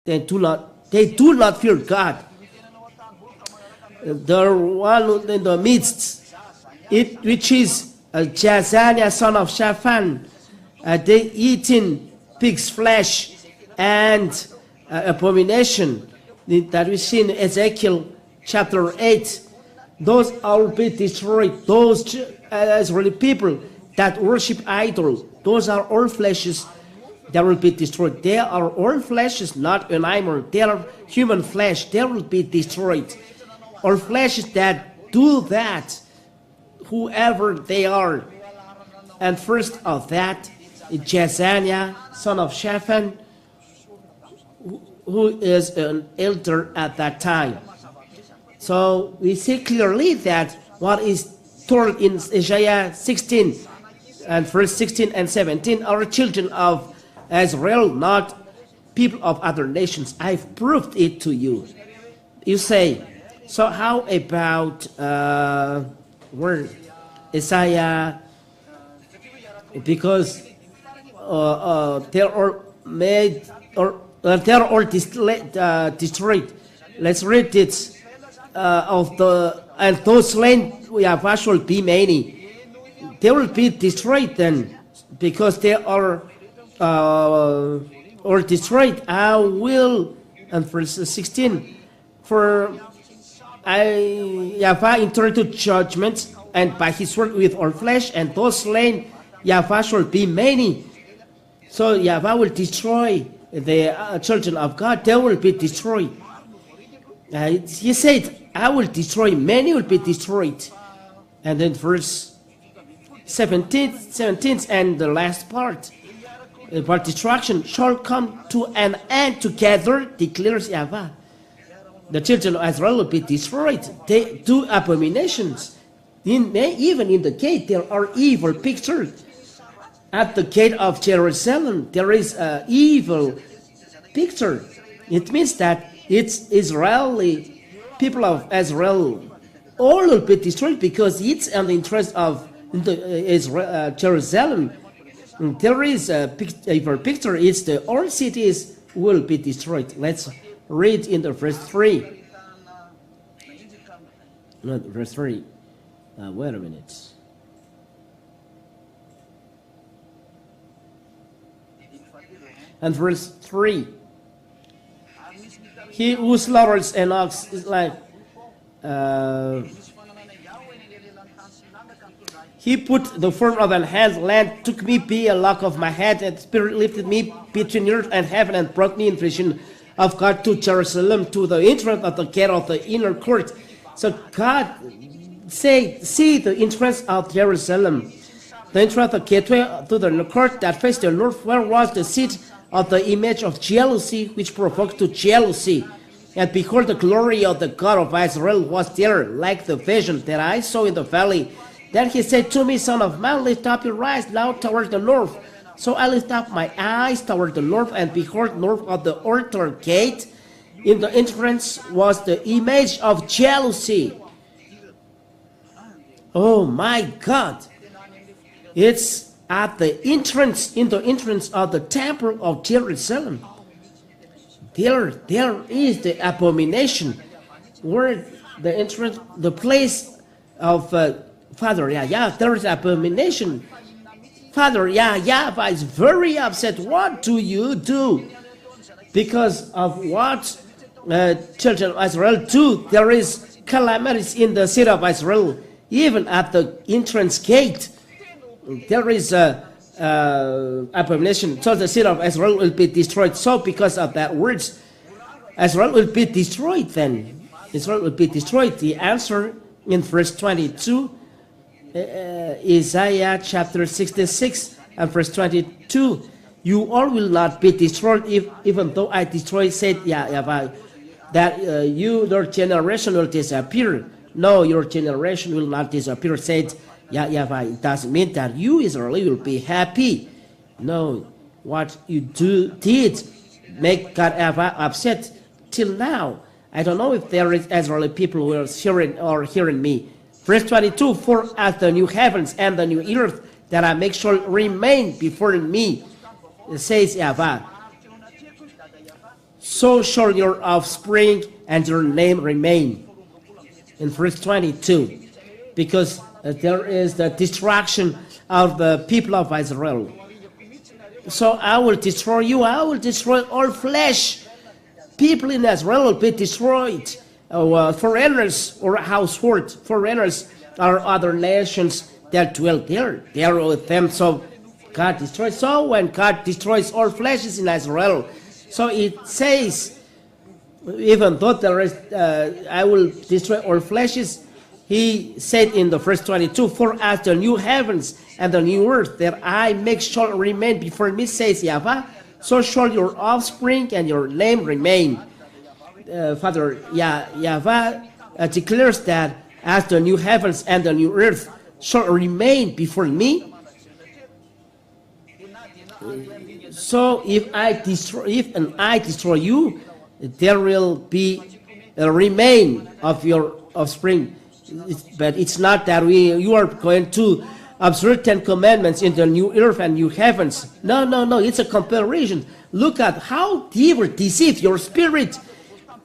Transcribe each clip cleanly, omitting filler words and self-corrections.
they do not fear God. The one in the midst, which is Jazaniah son of Shaphan, they eating pig's flesh and abomination that we see in Ezekiel chapter 8. Those will be destroyed. Those Israeli people that worship idols, those are all fleshes that will be destroyed. They are all fleshes, not animal. They are human flesh. They will be destroyed. All fleshes that do that, whoever they are. And first of that, Jezaniah, son of Shaphan, who is an elder at that time. So we see clearly that what is told in Isaiah 16 and verse 16 and 17 are children of Israel, not people of other nations. I've proved it to you. You say, so how about where Isaiah? Because they are made or they are all destroyed. Let's read it. And those slain will be many. They will be destroyed then, because they are or destroyed. I will, and verse 16, for Yahweh entered into judgment, and by his word with all flesh, and those slain Yahweh shall be many. So Yahweh will destroy the children of God. They will be destroyed. He said, I will destroy, many will be destroyed. And then verse 17 and the last part, but destruction shall come to an end together, declares Yahweh. The children of Israel will be destroyed. They do abominations. Even in the gate, there are evil pictures. At the gate of Jerusalem, there is an evil picture. It means that it's Israeli, people of Israel, all will be destroyed because it's in the interest of Jerusalem. There is a picture, it's the all cities will be destroyed. Let's read in the verse 3. Not verse 3. Wait a minute. And verse 3. He who slaughters an ox is like he put the form of an hand, land took me be a lock of my head, and spirit lifted me between earth and heaven, and brought me in vision of God to Jerusalem, to the entrance of the gate of the inner court. So God say, see the entrance of Jerusalem, the entrance of the gateway to the court that faced the north, where was the seat of the image of jealousy, which provoked to jealousy. And behold, the glory of the God of Israel was there, like the vision that I saw in the valley. Then he said to me, Son of man, lift up your eyes now toward the north. So I lift up my eyes toward the north, and behold, north of the altar gate, in the entrance was the image of jealousy. Oh my God! It's at the entrance, in the entrance of the temple of Jerusalem. There is the abomination, where the entrance, the place of Father Yahweh, there is abomination. Father Yahweh is very upset. What do you do? Because of what children of Israel do, there is calamities in the city of Israel. Even at the entrance gate, there is a abomination. So the city of Israel will be destroyed. So because of that words, Israel will be destroyed then. Israel will be destroyed. The answer in verse 22, Isaiah chapter 66 and verse 22, you all will not be destroyed even though I destroy, said Yahweh, that your generation will disappear. No, your generation will not disappear, said Yahweh. It doesn't mean that you, Israel, will be happy. No, what you did make God upset till now. I don't know if there is Israeli people who are hearing me. Verse 22, for as the new heavens and the new earth that I make shall remain before me, says Yahweh. so shall your offspring and your name remain. In verse 22, because there is the destruction of the people of Israel. So I will destroy you, I will destroy all flesh. People in Israel will be destroyed. Foreigners or household, foreigners or other nations that dwell there. They are with them. So God destroys. So when God destroys all fleshes in Israel, so it says, even though there is, I will destroy all fleshes, he said in the verse 22, for as the new heavens and the new earth that I make shall remain before me, says Yahweh, so shall your offspring and your name remain. Father Yahweh declares that as the new heavens and the new earth shall remain before me. So if I destroy you, there will be a remain of your offspring. But it's not that you are going to observe 10 commandments in the new earth and new heavens. No, it's a comparison. Look at how devil deceived your spirit,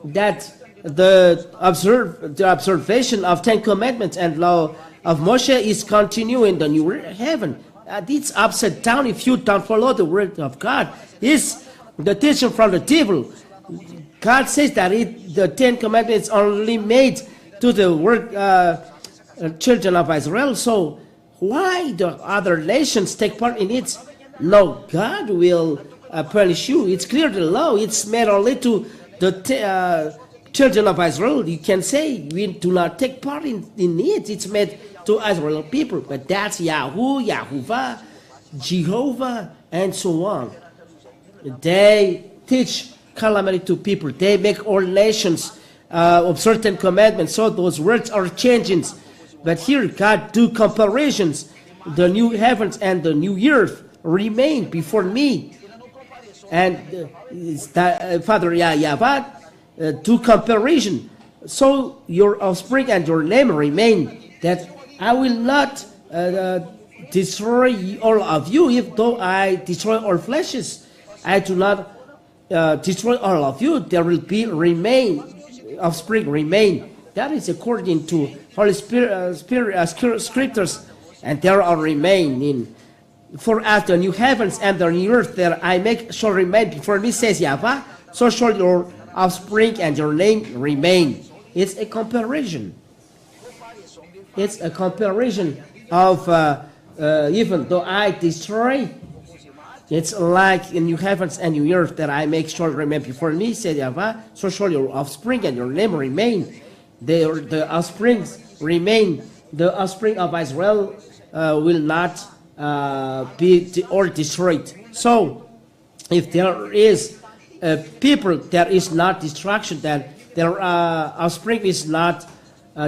that the observation of 10 commandments and law of Moshe is continuing in the new heaven. It's upside down if you don't follow the word of God. It's the teaching from the devil. God says that the 10 commandments only made to the word children of Israel. So why the other nations take part in it? No, God will punish you. It's clear the law. It's made only to the children of Israel. You can say we do not take part in it. It's made to Israel people. But that's Yahuwah, Yahuwah, Jehovah, and so on. They teach calamity to people. They make all nations of certain commandments. So those words are changing. But here God do comparisons. The new heavens and the new earth remain before me. And Father Yahweh do comparison. So your offspring and your name remain. That I will not destroy all of you, if though I destroy all fleshes. I do not destroy all of you. There will be offspring remain. That is according to Holy Spirit, scriptures, and there are remain in. For as the new heavens and the new earth that I make shall remain before me, says Yahweh, so shall your offspring and your name remain. It's a comparison. It's a comparison of even though I destroy, it's like in new heavens and new earth that I make shall remain before me, said Yahweh, so shall your offspring and your name remain. The offspring remain. The offspring of Israel will not be destroyed. So, if there is people, there is not destruction, that their offspring is not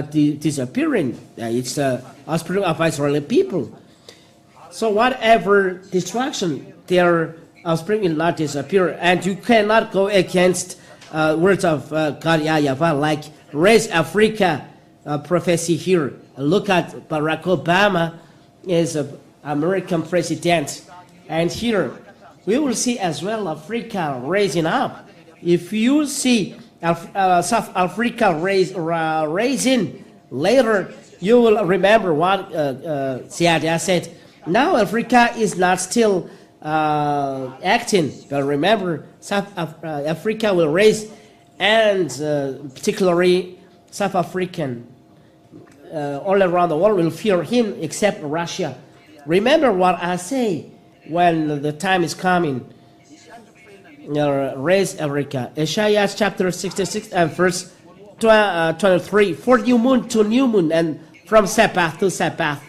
disappearing. It's the offspring of Israeli people. So whatever destruction, their offspring will not disappear. And you cannot go against words of God Yahweh, like raise Africa prophecy here. Look at Barack Obama is an American president. And here we will see as well Africa raising up. If you see South Africa raising later, you will remember what Ziada said. Now Africa is not still acting, but remember South Africa will raise, and particularly South African all around the world will fear him except Russia. Remember what I say when the time is coming. Raise Africa. Isaiah chapter 66 and verse 23. For new moon to new moon, and from Sabbath to Sabbath,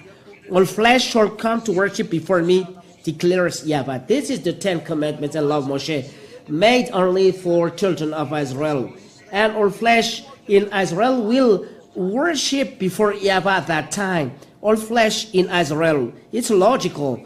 all flesh shall come to worship before me, declares Yahweh. This is the 10 commandments and law of Moshe, made only for children of Israel. And all flesh in Israel will worship before Yahweh at that time. All flesh in Israel. It's logical.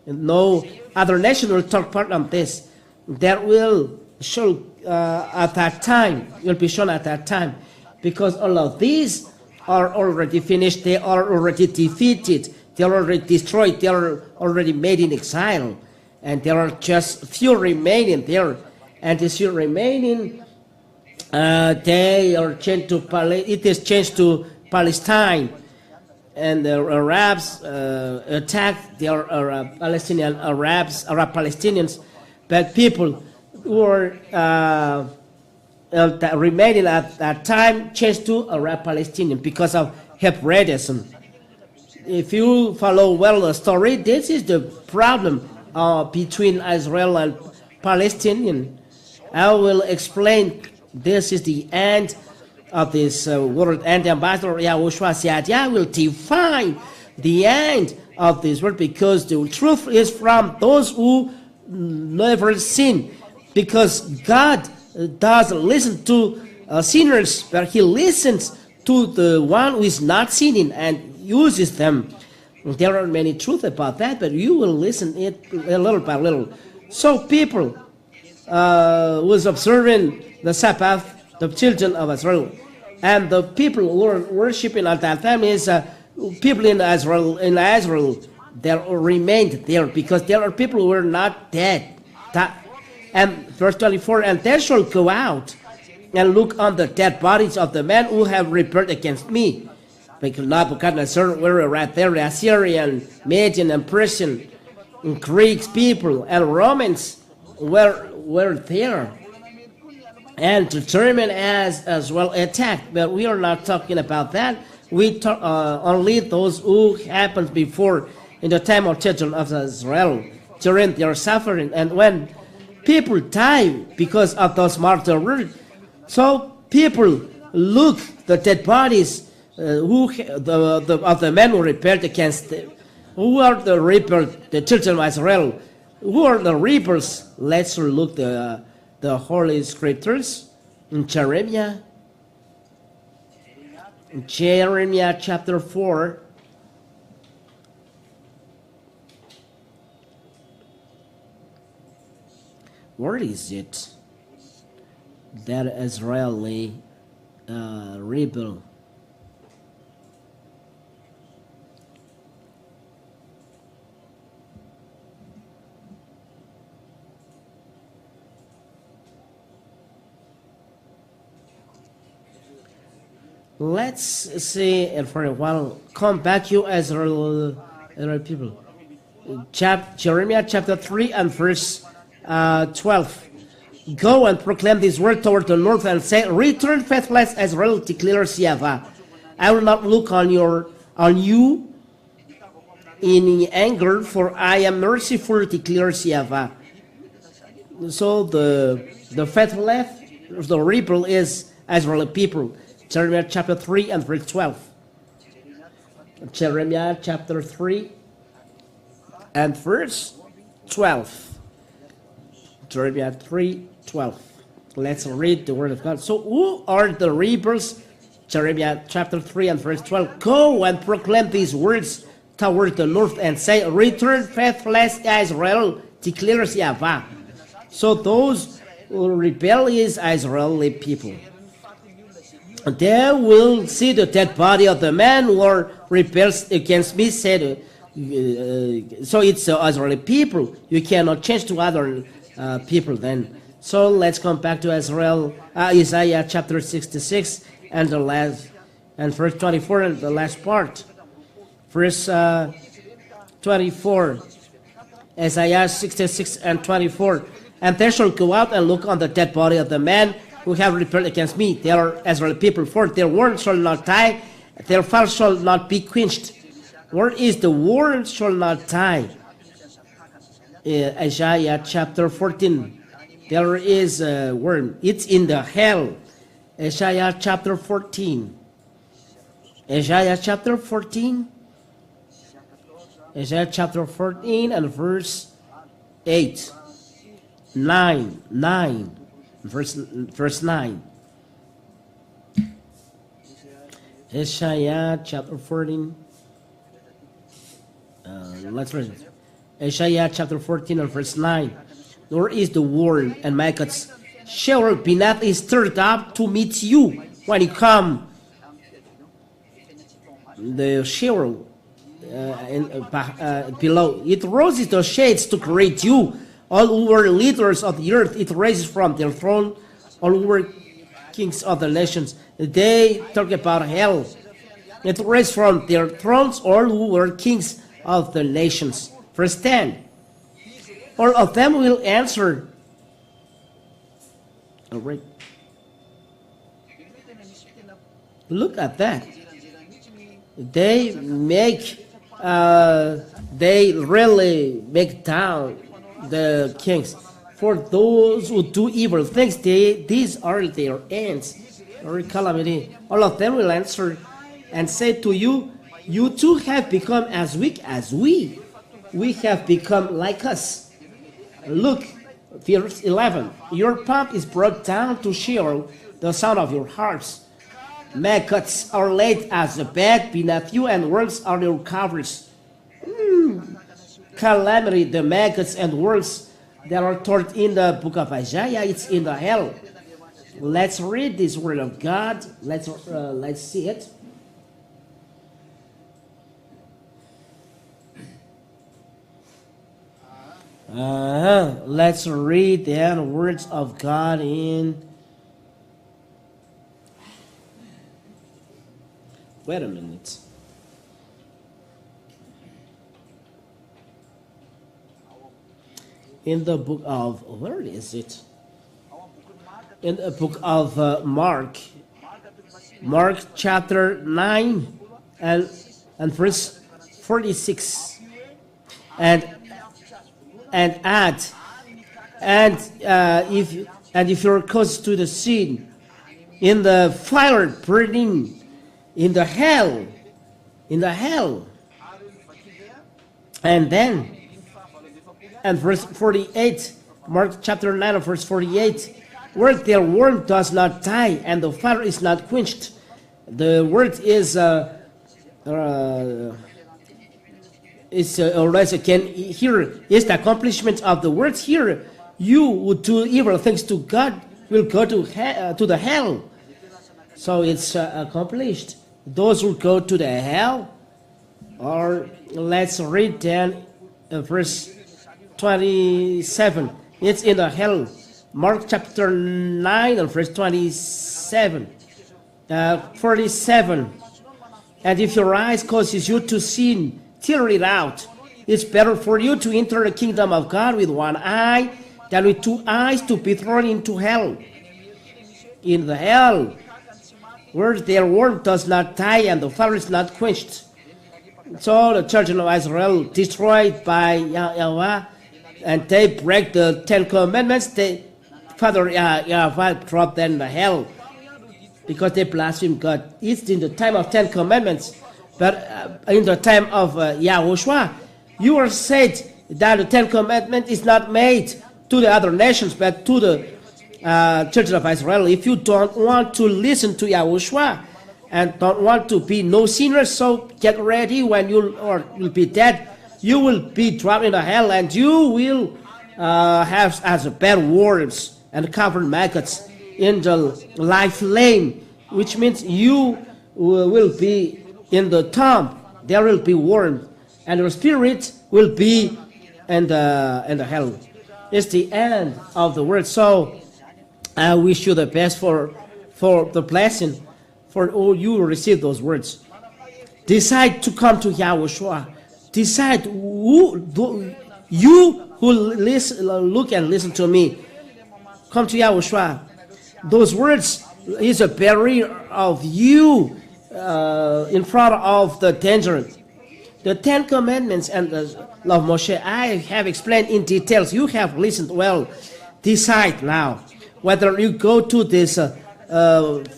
No other nation will take part on this. That will show at that time, will be shown at that time, because all of these are already finished, they are already defeated, they are already destroyed, they are already made in exile, and there are just few remaining there. and this year remaining, they are changed to it is changed to Palestine, and the Arabs attacked the Palestinian Arab Palestinians, but people who were remaining at that time changed to Arab Palestinian because of Hebraism. If you follow well the story, this is the problem between Israel and Palestinian. I will explain. This is the end of this world, and Ambassador YAHOSHUAH said, "I will define the end of this world, because the truth is from those who never sin, because God doesn't listen to sinners, but He listens to the one who is not sinning and uses them." There are many truths about that, but you will listen it little by little. So people was observing the Sabbath, the children of Israel, and the people who were worshiping at that time is people in Israel. They remained there because there are people who were not dead. And verse 24, "And they shall go out and look on the dead bodies of the men who have rebelled against me." Because Nebuchadnezzar were right there, the Assyrian, Median, and Persian, and Greeks people, and Romans were there, and the German as well attacked. But we are not talking about that. We talk only those who happened before in the time of children of Israel during their suffering, and when people die because of those martyrs. So people look the dead bodies of the men who rebelled against them. Who are the rebels? The children of Israel. Who are the rebels? Let's look the Holy Scriptures in Jeremiah chapter 4. Where is it that Israeli rebel? Let's see it for a while. Come back, you Israel people. Jeremiah chapter 3 and verse 12. "Go and proclaim this word toward the north and say, Return, faithless Israel, declares Yahweh. I will not look on you in anger, for I am merciful, declares Yahweh." So the faithless, the rebel is Israeli people. Jeremiah chapter 3 and verse 12. Jeremiah chapter 3 and verse 12. Jeremiah 3:12. Let's read the word of God. So who are the rebels? Jeremiah chapter 3 and verse 12. "Go and proclaim these words toward the north and say, Return, faithless Israel, declares Yahweh." So those who rebel is Israeli people. "They will see the dead body of the man who rebels against me," said. So it's Israeli people. You cannot change to other people then. So let's come back to Israel, Isaiah chapter 66 and verse 24 and the last part. Verse 24, Isaiah 66 and 24. "And they shall go out and look on the dead body of the man who have rebelled against me. They are Israeli people, for their word shall not die, their fire shall not be quenched." Where is the word shall not die? Isaiah chapter 14. There is a word. It's in the hell. Isaiah chapter 14. Isaiah chapter 14. Isaiah chapter 14 and verse 8. 9. Verse 9. Isaiah chapter 14. Let's read it. Isaiah chapter 14 and verse 9. "Nor is the word and my God's shall be not stirred up to meet you when you come." The Sheol below, it roses the shades to greet you all who were leaders of the earth, it raises from their throne, all who were kings of the nations. They talk about hell. It raised from their thrones all who were kings of the nations. Verse 10. All of them will answer. All right. Look at that. They really make down the kings. For those who do evil things, these are their ends, or calamity. All of them will answer and say to you, you too have become as weak as we. We have become like us. Look, verse 11. Your pomp is brought down to Sheol, the sound of your harps. Maggots are laid as a bed beneath you, and worms are your covers. Calamity, the maggots and worms that are taught in the book of Isaiah, it's in the hell. Let's read this word of God. Let's see it. Let's read the words of God in. Wait a minute. In the book of, where is it? In the book of Mark chapter 9 and verse 46. And if you're close to the scene, in the fire burning, in the hell, and then, and verse 48, Mark chapter 9 and verse 48, where their worm does not die and the fire is not quenched. The word is always again here is the accomplishment of the words here. You who do evil things to God will go to the hell. So it's accomplished. Those who go to the hell, or let's read then verse 27. It's in the hell. Mark chapter 9 and verse 27. 47. And if your eyes causes you to sin, tear it out. It's better for you to enter the kingdom of God with one eye than with two eyes to be thrown into hell. In the hell, where their worm does not die and the fire is not quenched. So the children of Israel destroyed by Yahweh, and they break the 10 commandments. Father Yahweh dropped them in the hell because they blaspheme God. It's in the time of 10 commandments. But in the time of YAHOSHUAH, you are said that the 10 commandments is not made to the other nations, but to the children of Israel. If you don't want to listen to YAHOSHUAH and don't want to be no sinners, so get ready. When you'll be dead, you will be dropped in the hell, and you will have as bad worms and covered maggots in the life flame, which means you will be in the tomb. There will be worms, and your spirit will be in the hell. It's the end of the word. So I wish you the best for the blessing, for all you will receive those words. Decide to come to YAHOSHUAH. Decide you who look and listen to me. Come to YAHOSHUAH. Those words is a barrier of you in front of the danger. The 10 commandments and the law of Moshe, I have explained in details. You have listened well. Decide now whether you go to this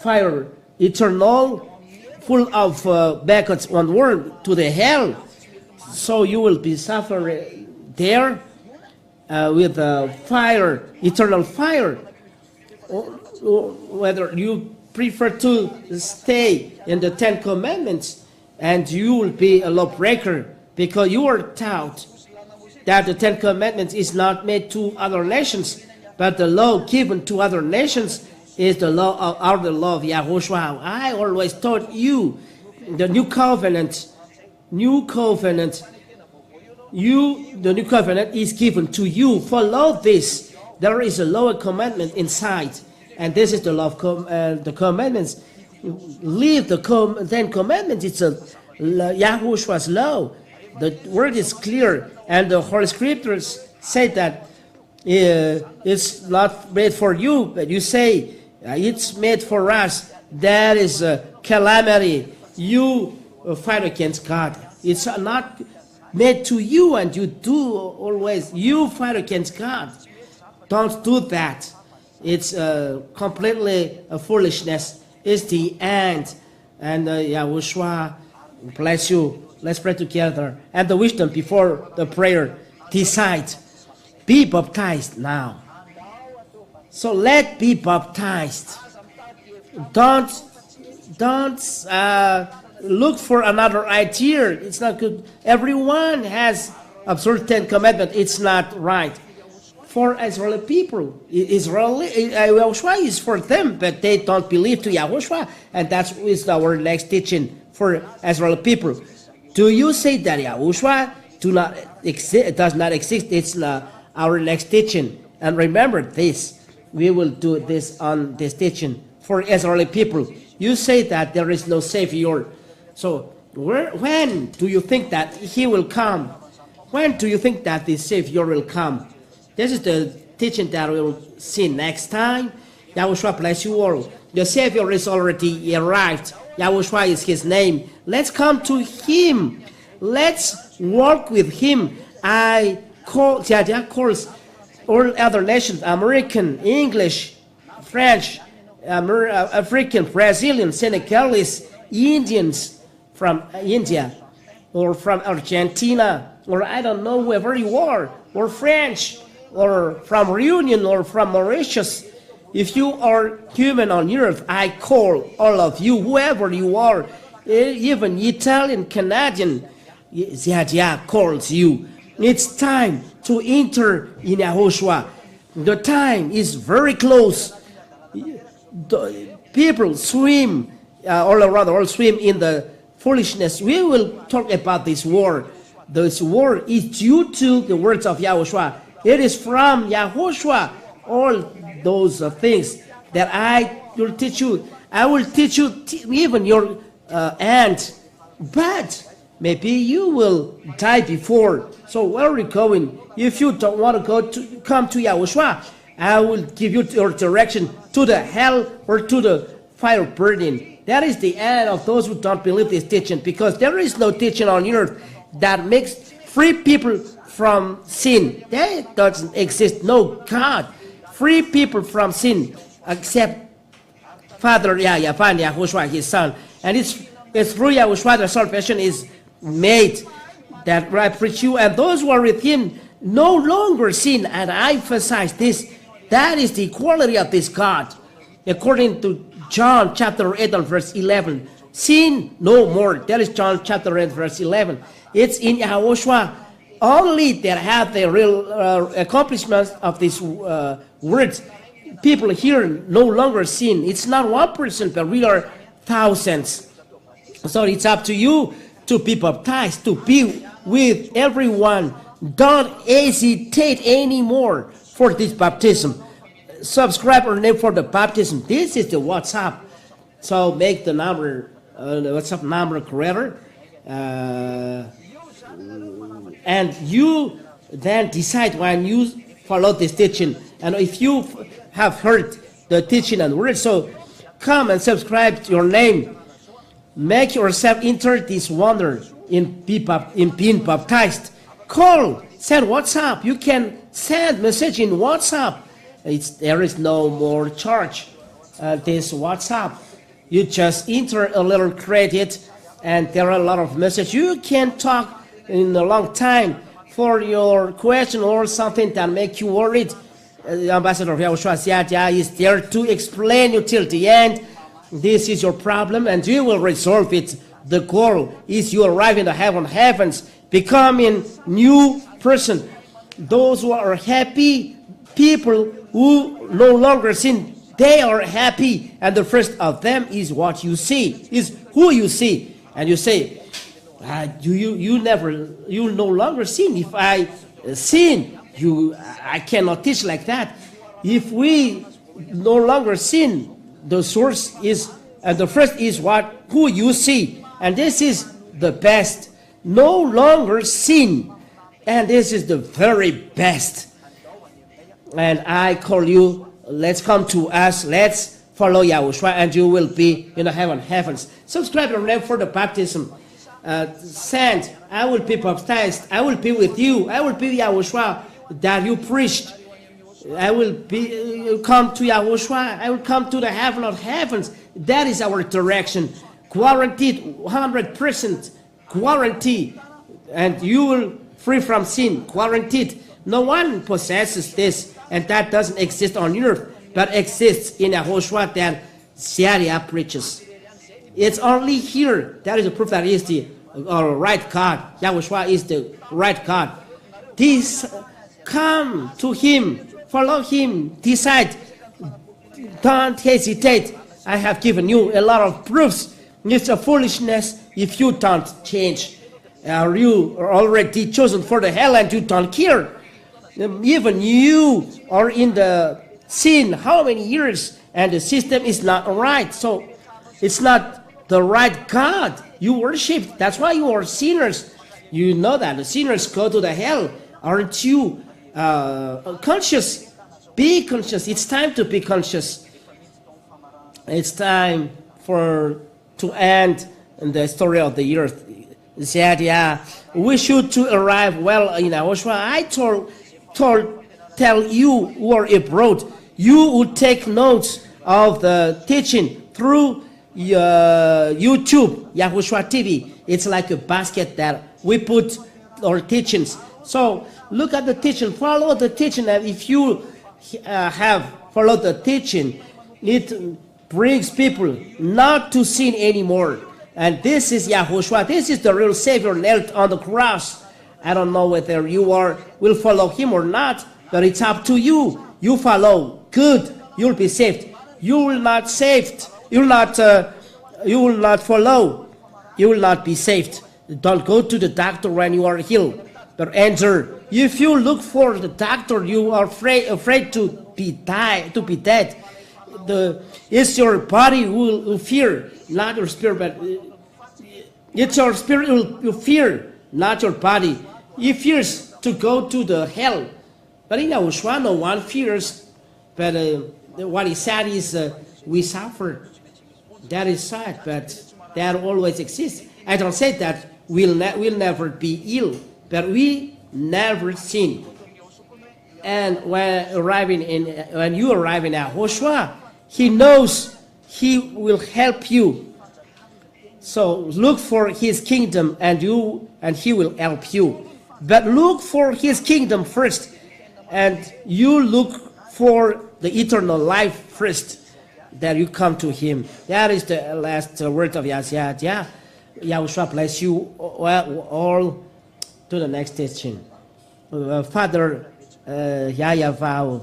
fire eternal, full of maggots and worm, to the hell. So you will be suffering there with fire, eternal fire. Or whether you prefer to stay in the 10 commandments, and you will be a lawbreaker because you are taught that the 10 commandments is not made to other nations, but the law given to other nations is the law of the law of YAHOSHUAH. I always taught you the new covenant the new covenant is given to you. Follow this. There is a lower commandment inside, and this is the law of the commandments. Leave the 10 commandments. It's a Yahoshua's law. The word is clear, and the Holy Scriptures say that it's not made for you, but you say it's made for us. That is a calamity. You fight against God. It's not made to you, and you do always. You fight against God. Don't do that. It's completely a foolishness. It's the end. And Yahushua bless you. Let's pray together. And the wisdom before the prayer. Decide. Be baptized now. So let be baptized. Don't look for another idea. It's not good. Everyone has observed 10 commandments. It's not right. For Israeli people, Yahushua is for them, but they don't believe to Yahushua, and that is our next teaching for Israeli people. Do you say that Yahushua does not exist? It's our next teaching. And remember this, we will do this on this teaching for Israeli people. You say that there is no Savior. So when do you think that He will come? When do you think that the Savior will come? This is the teaching that we will see next time. Yahushua bless you all. The Savior is already arrived. Yahushua is His name. Let's come to Him. Let's walk with Him. I call calls all other nations, American, English, French, African, Brazilian, Senegalese, Indians from India, or from Argentina, or I don't know, wherever you are, or French, or from Reunion, or from Mauritius. If you are human on earth, I call all of you, whoever you are, even Italian, Canadian, Yadia calls you. It's time to enter in Yahushua. The time is very close. The people swim all around the world, swim in the foolishness. We will talk about this war. This war is due to the words of Yahushua. It is from Yahushua. All those things that I will teach you. I will teach you even your aunt. But maybe you will die before. So where are we going? If you don't want to come to Yahushua, I will give you your direction to the hell or to the fire burning. That is the end of those who don't believe this teaching, because there is no teaching on earth that makes free people from sin. That doesn't exist. No God. Free people from sin except Father Yahushua, His Son. And it's through Yahushua the salvation is made, that I preach you, and those who are with Him no longer sin. And I emphasize this. That is the quality of this God. According to John chapter 8 and verse 11. Sin no more. That is John chapter 8 verse 11. It's in Yahushua only that have the real accomplishments of these words. People here no longer sin. It's not 1%, but we are thousands. So it's up to you to be baptized, to be with everyone. Don't hesitate anymore for this baptism. Subscribe our name for the baptism. This is the WhatsApp. So make the number, the WhatsApp number correct. And you then decide when you follow this teaching. And if you have heard the teaching and word, so come and subscribe to your name. Make yourself enter this wonder in being baptized. Call, send WhatsApp. You can send message in WhatsApp. There is no more charge. This WhatsApp, you just enter a little credit, and there are a lot of messages. You can talk in a long time for your question or something that make you worried. Ambassador Yahushua is there to explain you till the end. This is your problem, and you will resolve it. The goal is you arrive in the heavens, becoming new person. Those who are happy, people who no longer sin, they are happy, and the first of them is what you see, is who you see. And you say, You no longer sin. If I sin, I cannot teach like that. If we no longer sin, the source is, and the first is who you see, and this is the best. No longer sin, and this is the very best. And I call you, let's come to us, let's follow Yahushua, and you will be in the heavens. Subscribe your name for the baptism. Send, I will be baptized, I will be with you, I will be Yahushua that you preached. I will come to Yahushua, I will come to the heaven of heavens. That is our direction. Guaranteed, 100% guarantee. And you will free from sin, guaranteed. No one possesses this, and that doesn't exist on earth, but exists in YAHOSHUAH that Sharia preaches. It's only here. That is the proof that he is the right God. YAHOSHUAH is the right God. This, come to him, follow him, decide. Don't hesitate. I have given you a lot of proofs. It's a foolishness if you don't change. You are already chosen for the hell and you don't care. Even you are in the sin how many years and the system is not right. So it's not the right God you worship. That's why you are sinners. You know that the sinners go to the hell. Aren't you conscious? Be conscious. It's time to be conscious. It's time to end the story of the earth. Said, we should to arrive well in YAHOSHUAH. I tell you who are abroad, you would take notes of the teaching through YouTube, YAHOSHUAH TV. It's like a basket that we put our teachings. So look at the teaching, follow the teaching, and if you have followed the teaching, it brings people not to sin anymore. And this is YAHOSHUAH. This is the real Savior nailed on the cross. I don't know whether you will follow him or not, but it's up to you. You follow, good, you'll be saved. You will not saved. You will not follow. You will not be saved. Don't go to the doctor when you are healed, but enter. If you look for the doctor, you are afraid to be dead. It's your body who will fear, not your spirit, but it's your spirit who will fear, not your body. He fears to go to the hell. But in YAHOSHUAH, no one fears. But what he said is, we suffer. That is sad, but that always exists. I don't say that we'll never be ill, but we never sin. And when you arrive in YAHOSHUAH, he knows he will help you. So look for his kingdom, and he will help you. But look for his kingdom first, and you look for the eternal life first, that you come to him. That is the last word of Yahshua. YAHOSHUAH bless you all to the next teaching. Father Yahweh,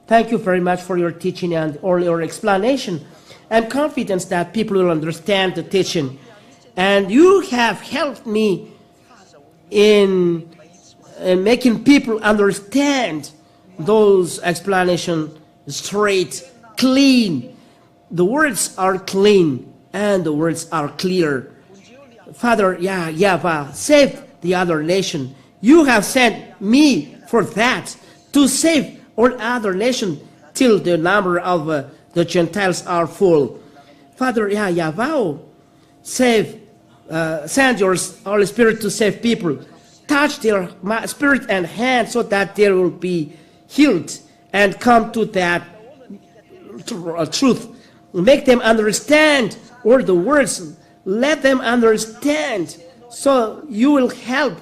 thank you very much for your teaching and all your explanation and confidence that people will understand the teaching. And you have helped me in making people understand those explanations straight, clean. The words are clean and the words are clear. Father Yahweh, save the other nation. You have sent me for that, to save all other nations till the number of the Gentiles are full. Father Yahweh, send your Holy Spirit to save people. Touch their spirit and hand so that they will be healed and come to that truth. Make them understand all the words. Let them understand, so you will help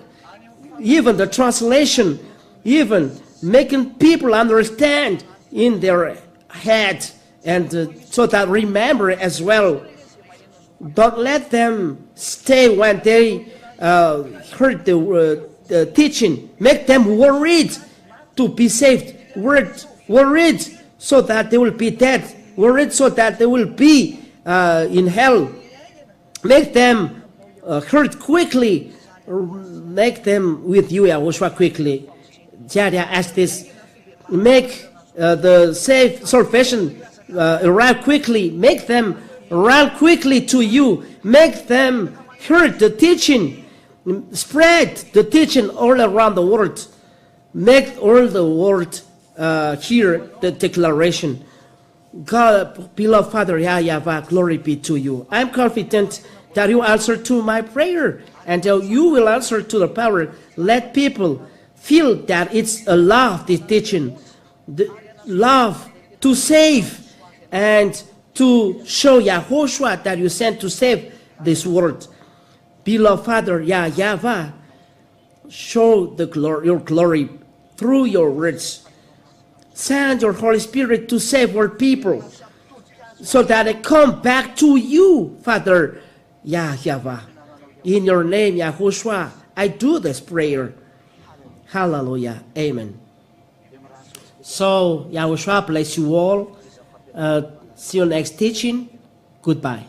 even the translation, even making people understand in their head, and so that remember as well. Don't let them stay when they heard the teaching. Make them worried to be saved. Worried so that they will be dead. Worried so that they will be in hell. Make them hurt quickly. Make them with you, YAHOSHUAH, quickly. Jadia asked this. Make the safe salvation arrive quickly. Make them run quickly to you. Make them hear the teaching. Spread the teaching all around the world. Make all the world hear the declaration. God, beloved Father, Yahweh, glory be to you. I'm confident that you answer to my prayer, and you will answer to the power. Let people feel that it's a love, this teaching, the love to save and to show YAHOSHUAH that you sent to save this world. Beloved Father, Yahweh, show the glory, your glory through your words. Send your Holy Spirit to save our people so that they come back to you, Father Yahweh. In your name, YAHOSHUAH, I do this prayer. Hallelujah. Amen. So, YAHOSHUAH bless you all. See you next teaching. Goodbye.